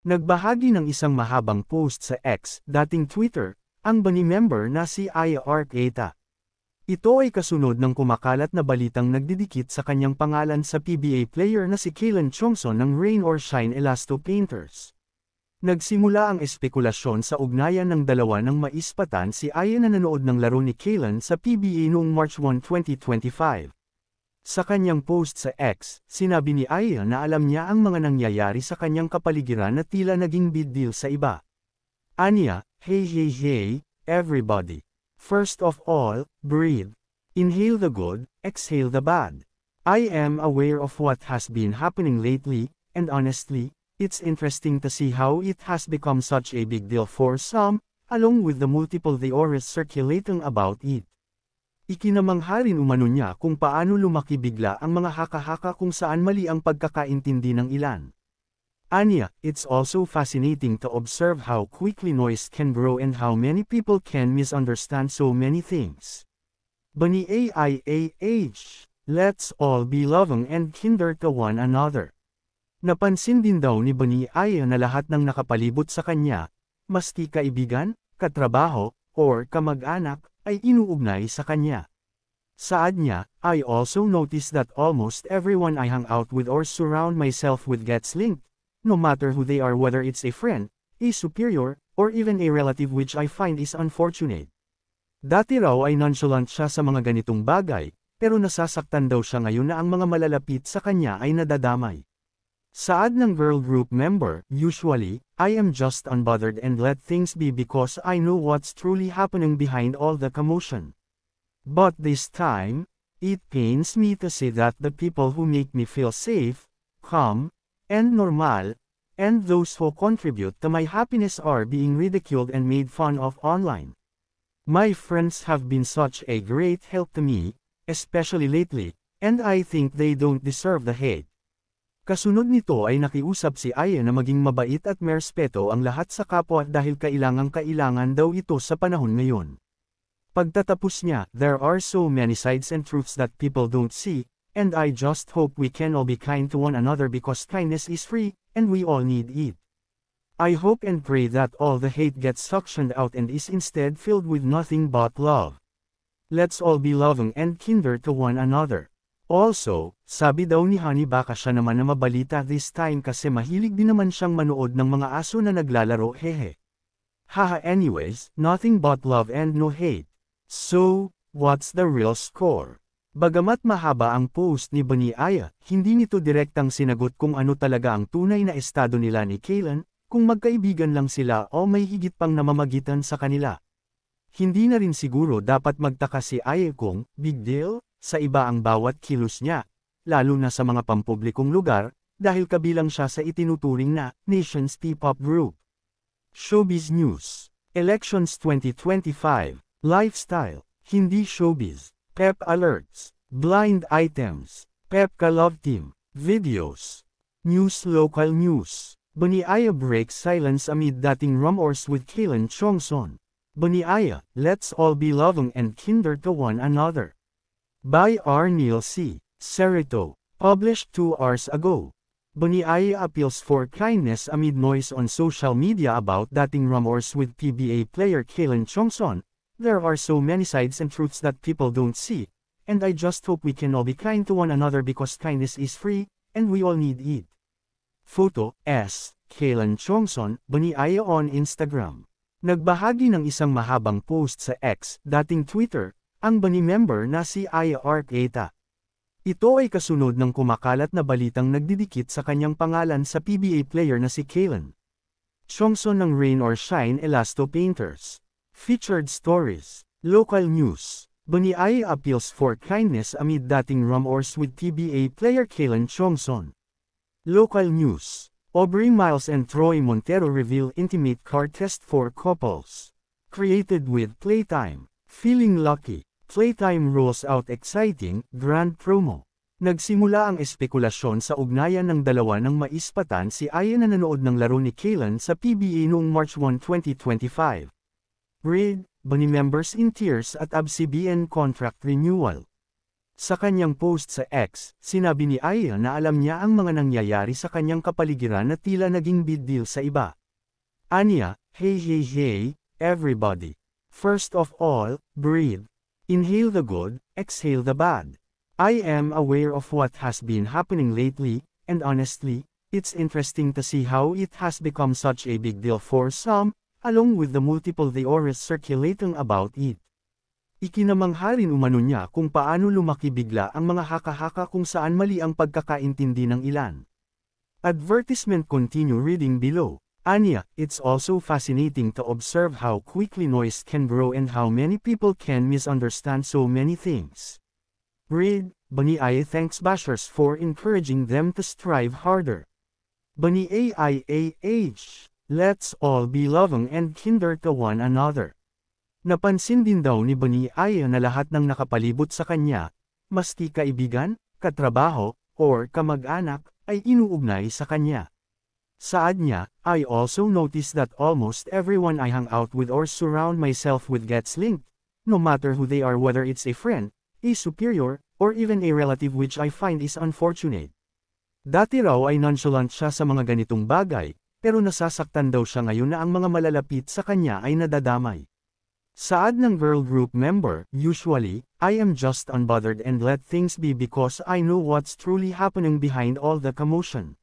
Nagbahagi ng isang mahabang post sa X, dating Twitter, ang Bunny member na si Aya Arqueta. Ito ay kasunod ng kumakalat na balitang nagdidikit sa kanyang pangalan sa PBA player na si Kalen Chongson ng Rain or Shine Elasto Painters. Nagsimula ang espekulasyon sa ugnayan ng dalawa nang maispatan si Aya na nanood ng laro ni Kalen sa PBA noong March 1, 2025. Sa kanyang post sa X, sinabi ni Aya na alam niya ang mga nangyayari sa kanyang kapaligiran na tila naging big deal sa iba. Anya, hey, everybody. First of all, breathe. Inhale the good, exhale the bad. I am aware of what has been happening lately, and honestly, it's interesting to see how it has become such a big deal for some, along with the multiple theories circulating about it. Ikinamangha rin umano niya kung paano lumaki bigla ang mga haka-haka kung saan mali ang pagkakaintindi ng ilan. Anya, it's also fascinating to observe how quickly noise can grow and how many people can misunderstand so many things. Bunny AIAH, let's all be loving and kinder to one another. Napansin din daw ni Bunny Aya na lahat ng nakapalibot sa kanya, maski kaibigan, katrabaho, or kamag-anak, ay inuugnay sa kanya. Saad niya, I also noticed that almost everyone I hang out with or surround myself with gets linked, no matter who they are, whether it's a friend, a superior, or even a relative, which I find is unfortunate. Dati raw ay nonchalant siya sa mga ganitong bagay, pero nasasaktan daw siya ngayon na ang mga malalapit sa kanya ay nadadamay. Saad ng girl group member, usually, I am just unbothered and let things be because I know what's truly happening behind all the commotion. But this time, it pains me to say that the people who make me feel safe, calm, and normal, and those who contribute to my happiness are being ridiculed and made fun of online. My friends have been such a great help to me, especially lately, and I think they don't deserve the hate. Kasunod nito ay nakiusap si Aya na maging mabait at may respeto ang lahat sa kapwa dahil kailangan daw ito sa panahon ngayon. Pagtatapos niya, there are so many sides and truths that people don't see, and I just hope we can all be kind to one another because kindness is free, and we all need it. I hope and pray that all the hate gets suctioned out and is instead filled with nothing but love. Let's all be loving and kinder to one another. Also, sabi daw ni Honey baka siya naman na mabalita this time kasi mahilig din naman siyang manood ng mga aso na naglalaro, hehe. Haha, anyways, nothing but love and no hate. So, what's the real score? Bagamat mahaba ang post ni Bunny Aya, hindi nito direktang sinagot kung ano talaga ang tunay na estado nila ni Kalen, kung magkaibigan lang sila o may higit pang namamagitan sa kanila. Hindi na rin siguro dapat magtaka si Aya kung, big deal, sa iba ang bawat kilos niya, lalo na sa mga pampublikong lugar, dahil kabilang siya sa itinuturing na Nation's P-pop group. Showbiz News. Elections 2025. Lifestyle. Hindi showbiz. Pep alerts. Blind items. Pepka Love Team. Videos. News. Local news. Bunny Aya breaks silence amid dating rumors with Kalen Chongson. Bunny Aya, let's all be loving and kinder to one another. By R. Neil C. Cerrito. Published 2 hours ago. Bunny Aya appeals for kindness amid noise on social media about dating rumors with PBA player Kalen Chongson. There are so many sides and truths that people don't see, and I just hope we can all be kind to one another because kindness is free, and we all need it. Photo S. Kalen Chongson, Bunny Aya on Instagram. Nagbahagi ng isang mahabang post sa X, dating Twitter, ang Bunny member na si Aya Arqueta. Ito ay kasunod ng kumakalat na balitang nagdidikit sa kanyang pangalan sa PBA player na si Kalen Chongson ng Rain or Shine Elasto Painters. Featured stories. Local news. Bunny Aya appeals for kindness amid dating rumors with PBA player Kalen Chongson. Local news. Aubrey Miles and Troy Montero reveal intimate car test for couples. Created with Playtime. Feeling lucky. Playtime rolls out exciting, grand promo. Nagsimula ang espekulasyon sa ugnayan ng dalawa nang maispatan si Aya na nanood ng laro ni Kalen sa PBA noong March 1, 2025. Read, Bunny members in tears at ABS-CBN contract renewal. Sa kanyang post sa X, sinabi ni Aya na alam niya ang mga nangyayari sa kanyang kapaligiran na tila naging big deal sa iba. Anya, hey, everybody. First of all, breathe. Inhale the good, exhale the bad. I am aware of what has been happening lately, and honestly, it's interesting to see how it has become such a big deal for some, along with the multiple theories circulating about it. Ikinamangha rin umano niya kung paano lumaki bigla ang mga haka-haka kung saan mali ang pagkakaintindi ng ilan. Advertisement continue reading below. Anya, it's also fascinating to observe how quickly noise can grow and how many people can misunderstand so many things. Read, Bunny Aya thanks bashers for encouraging them to strive harder. Bunny AIAH, let's all be loving and kinder to one another. Napansin din daw ni Bunny Aya na lahat ng nakapalibot sa kanya, maski kaibigan, katrabaho, or kamag-anak, ay inuugnay sa kanya. Saad niya, I also noticed that almost everyone I hang out with or surround myself with gets linked, no matter who they are, whether it's a friend, a superior, or even a relative, which I find is unfortunate. Dati raw ay nonchalant siya sa mga ganitong bagay, pero nasasaktan daw siya ngayon na ang mga malalapit sa kanya ay nadadamay. Saad ng girl group member, usually, I am just unbothered and let things be because I know what's truly happening behind all the commotion.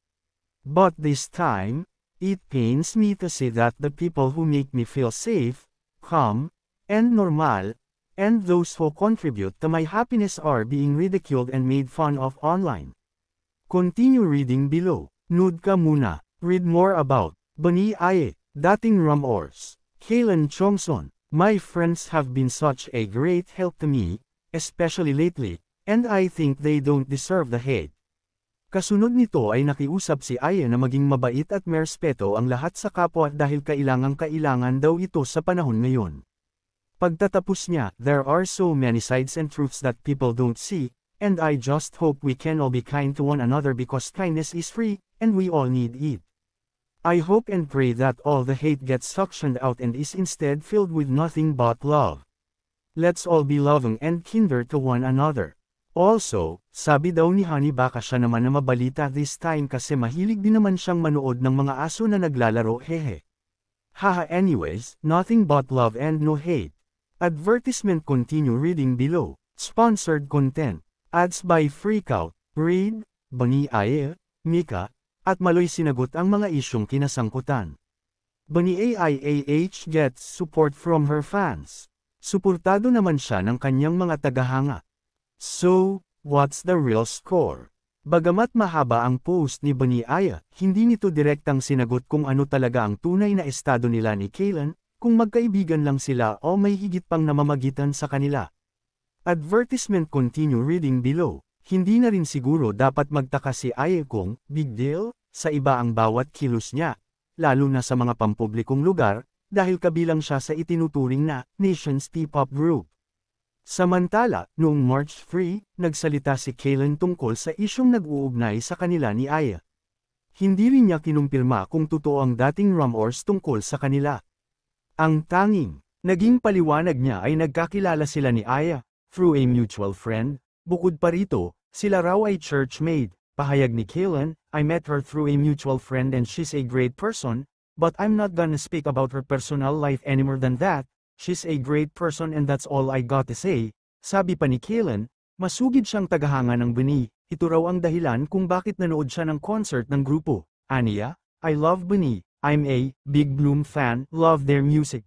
But this time, it pains me to say that the people who make me feel safe, calm, and normal, and those who contribute to my happiness are being ridiculed and made fun of online. Continue reading below. Nude ka muna. Read more about Bunny Aya, dating Rumors. Kaylan Chongson. My friends have been such a great help to me, especially lately, and I think they don't deserve the hate. Kasunod nito ay nakiusap si Aya na maging mabait at merespeto ang lahat sa kapwa dahil kailangan daw ito sa panahon ngayon. Pagtatapos niya, there are so many sides and truths that people don't see, and I just hope we can all be kind to one another because kindness is free, and we all need it. I hope and pray that all the hate gets suctioned out and is instead filled with nothing but love. Let's all be loving and kinder to one another. Also, sabi daw ni Honey baka siya naman na mabalita this time kasi mahilig din naman siyang manood ng mga aso na naglalaro, hehe. Haha, anyways, nothing but love and no hate. Advertisement continue reading below. Sponsored content. Ads by Freakout. Read, Bunny Aya, Mika, at Maloy sinagot ang mga isyong kinasangkutan. Bunny AIAH gets support from her fans. Suportado naman siya ng kanyang mga tagahanga. So, what's the real score? Bagamat mahaba ang post ni Bunny Aya, hindi nito direktang sinagot kung ano talaga ang tunay na estado nila ni Kaylan, kung magkaibigan lang sila o may higit pang namamagitan sa kanila. Advertisement continue reading below. Hindi na rin siguro dapat magtaka si Aya kung, big deal, sa iba ang bawat kilos niya, lalo na sa mga pampublikong lugar, dahil kabilang siya sa itinuturing na, Nations P-pop group. Samantala, noong March 3, nagsalita si Kaylan tungkol sa isyong nag-uugnay sa kanila ni Aya. Hindi rin niya kinumpirma kung totoo ang dating rumors tungkol sa kanila. Ang tanging, naging paliwanag niya ay nagkakilala sila ni Aya, through a mutual friend. Bukod pa rito, sila raw ay churchmate. Pahayag ni Kaylan, I met her through a mutual friend and she's a great person, but I'm not gonna speak about her personal life anymore than that. She's a great person and that's all I got to say. Sabi pa ni Kaylan, masugid siyang tagahanga ng Bunny. Ito raw ang dahilan kung bakit nanood siya ng concert ng grupo. Aniya, I love Bunny. I'm a big Bloom fan, love their music.